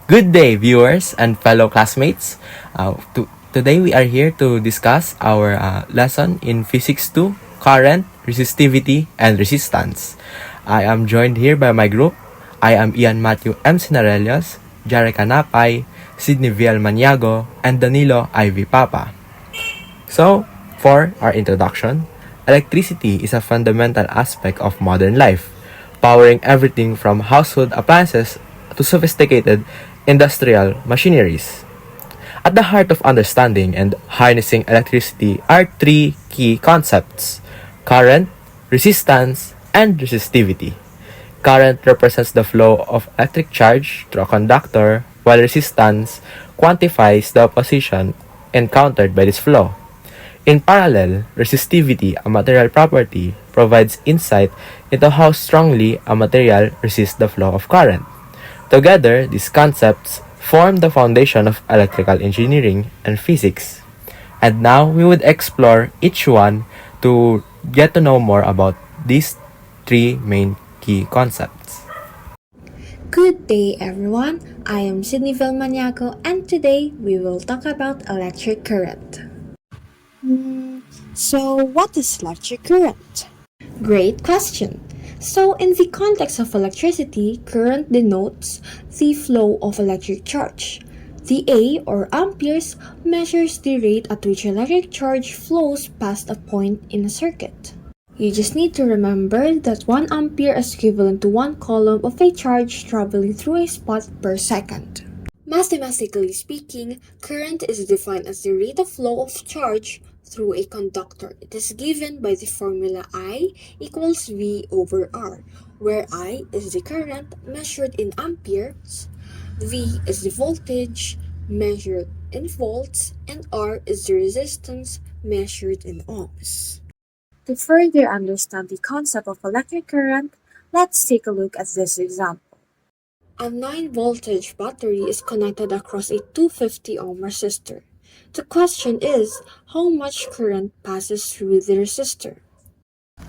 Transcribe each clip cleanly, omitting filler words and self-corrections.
Good day, viewers and fellow classmates. Today we are here to discuss our lesson in Physics 2, Current, Resistivity, and Resistance. I am joined here by my group. I am Ian Matthew M. Sinarelios, Jare Canapay, Sidney Viel Maniago, and Danilo Ivy Papa. So, for our introduction, electricity is a fundamental aspect of modern life, powering everything from household appliances to sophisticated industrial machineries. At the heart of understanding and harnessing electricity are three key concepts: current, resistance, and resistivity. Current represents the flow of electric charge through a conductor, while resistance quantifies the opposition encountered by this flow. In parallel, resistivity, a material property, provides insight into how strongly a material resists the flow of current. Together, these concepts form the foundation of electrical engineering and physics. And now we would explore each one to get to know more about these three main key concepts. Good day, everyone. I am Sidney Vil Maniago, and today we will talk about electric current. So, what is electric current? Great question. So, in the context of electricity, current denotes the flow of electric charge. The A, or amperes, measures the rate at which electric charge flows past a point in a circuit. You just need to remember that 1 ampere is equivalent to 1 coulomb of a charge traveling through a spot per second. Mathematically speaking, current is defined as the rate of flow of charge through a conductor. It is given by the formula I equals V over R, where I is the current measured in amperes, V is the voltage measured in volts, and R is the resistance measured in ohms. To further understand the concept of electric current, let's take a look at this example. A 9-voltage battery is connected across a 250 ohm resistor. The question is, how much current passes through the resistor?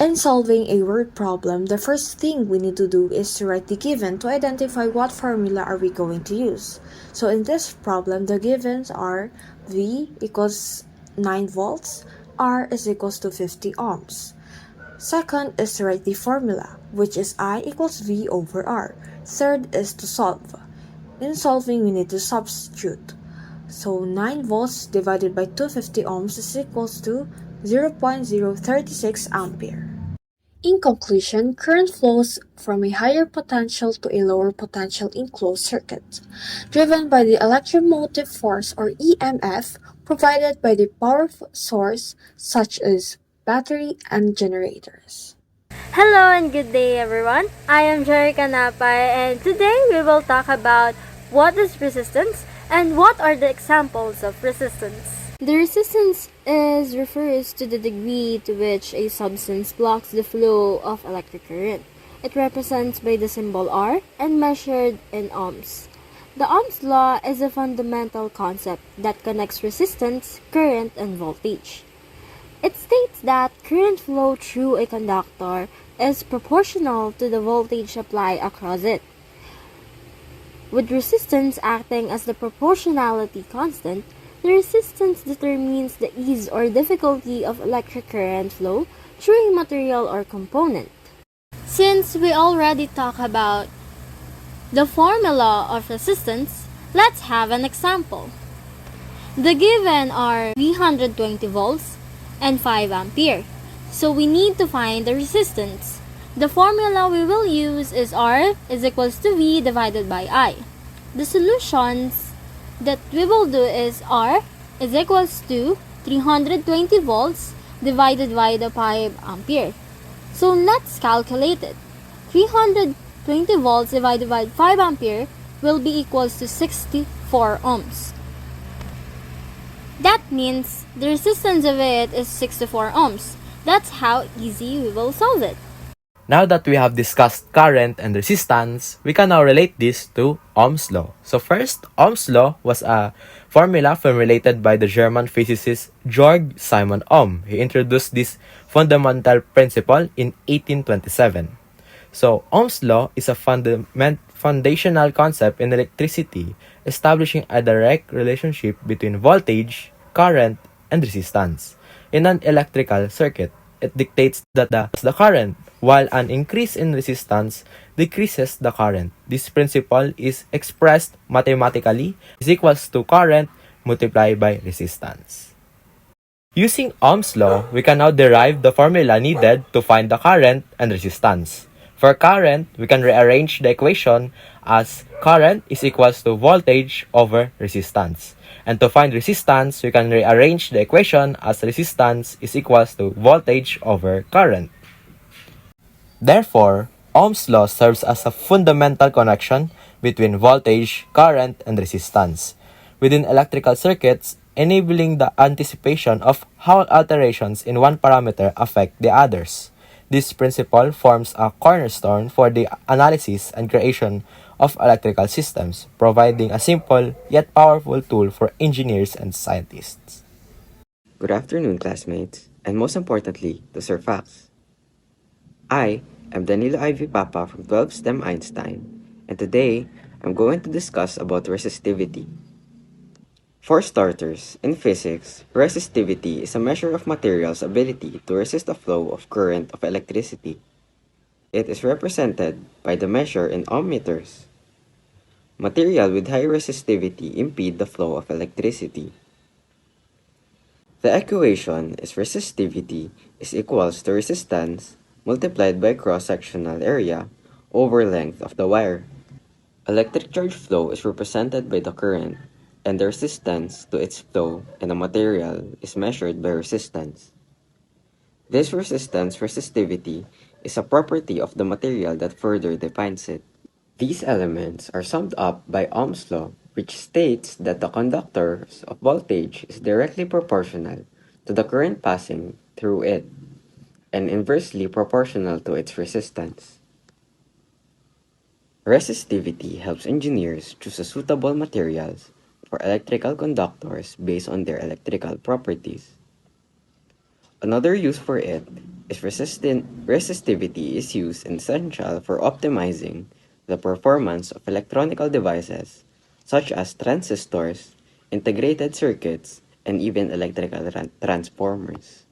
In solving a word problem, the first thing we need to do is to write the given to identify what formula are we going to use. So in this problem, the givens are V equals 9 volts, R is equals to 50 ohms. Second is to write the formula, which is I equals V over R. Third is to solve. In solving, we need to substitute. So 9 volts divided by 250 ohms is equals to 0.036 ampere. In conclusion, current flows from a higher potential to a lower potential in closed circuit, driven by the electromotive force or EMF provided by the power source such as battery and generators. Hello and good day everyone. I am Jerry Canapay and today we will talk about what is resistance and what are the examples of resistance. The resistance refers to the degree to which a substance blocks the flow of electric current. It represents by the symbol R and measured in ohms. The Ohm's law is a fundamental concept that connects resistance, current, and voltage. It states that current flow through a conductor is proportional to the voltage applied across it, with resistance acting as the proportionality constant. The resistance determines the ease or difficulty of electric current flow through a material or component. Since we already talked about the formula of resistance, let's have an example. The given are 320 volts and 5 ampere. So we need to find the resistance. The formula we will use is R is equals to V divided by I. The solutions that we will do is R is equals to 320 volts divided by the 5 ampere. So let's calculate it. 320 volts divided by 5 ampere will be equals to 64 ohms. That means the resistance of it is 64 ohms. That's how easy we will solve it. Now that we have discussed current and resistance, we can now relate this to Ohm's law. So first, Ohm's law was a formula formulated by the German physicist Georg Simon Ohm. He introduced this fundamental principle in 1827. So Ohm's law is a foundational concept in electricity, establishing a direct relationship between voltage, current, and resistance. In an electrical circuit, it dictates that the current, while an increase in resistance decreases the current. This principle is expressed mathematically is equals to current multiplied by resistance. Using Ohm's law, we can now derive the formula needed to find the current and resistance. For current, we can rearrange the equation as current is equals to voltage over resistance. And to find resistance, we can rearrange the equation as resistance is equals to voltage over current. Therefore, Ohm's law serves as a fundamental connection between voltage, current, and resistance within electrical circuits, enabling the anticipation of how alterations in one parameter affect the others. This principle forms a cornerstone for the analysis and creation of electrical systems, providing a simple yet powerful tool for engineers and scientists. Good afternoon, classmates, and most importantly, to Sir Fax. I am Danilo Ivy Papa from 12 STEM Einstein, and today I'm going to discuss about resistivity. For starters, in physics, resistivity is a measure of material's ability to resist the flow of current of electricity. It is represented by the measure in ohm meters. Material with high resistivity impede the flow of electricity. The equation is resistivity is equals to resistance multiplied by cross-sectional area over length of the wire. Electric charge flow is represented by the current, and the resistance to its flow in a material is measured by resistance. This resistance resistivity is a property of the material that further defines it. These elements are summed up by Ohm's law, which states that the conductors of voltage is directly proportional to the current passing through it, and inversely proportional to its resistance. Resistivity helps engineers choose suitable materials for electrical conductors based on their electrical properties. Another use for it is resistivity is used and essential for optimizing the performance of electronical devices such as transistors, integrated circuits, and even electrical transformers.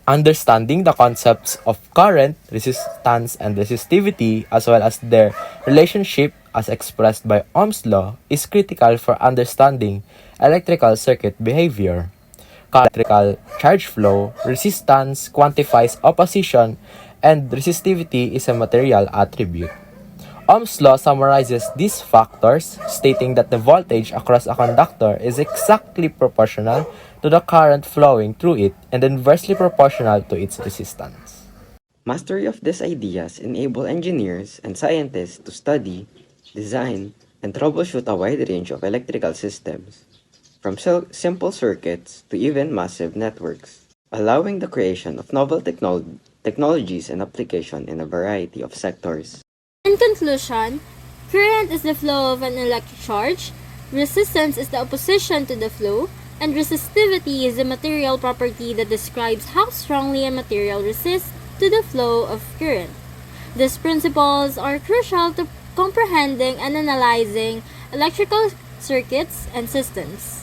Understanding the concepts of current, resistance, and resistivity as well as their relationship as expressed by Ohm's law is critical for understanding electrical circuit behavior. Electrical charge flow, resistance quantifies opposition, and resistivity is a material attribute. Ohm's law summarizes these factors, stating that the voltage across a conductor is exactly proportional to the current flowing through it and inversely proportional to its resistance. Mastery of these ideas enable engineers and scientists to study, design, and troubleshoot a wide range of electrical systems, from simple circuits to even massive networks, allowing the creation of novel technologies and application in a variety of sectors. In conclusion, current is the flow of an electric charge, resistance is the opposition to the flow, and resistivity is the material property that describes how strongly a material resists to the flow of current. These principles are crucial to comprehending and analyzing electrical circuits and systems.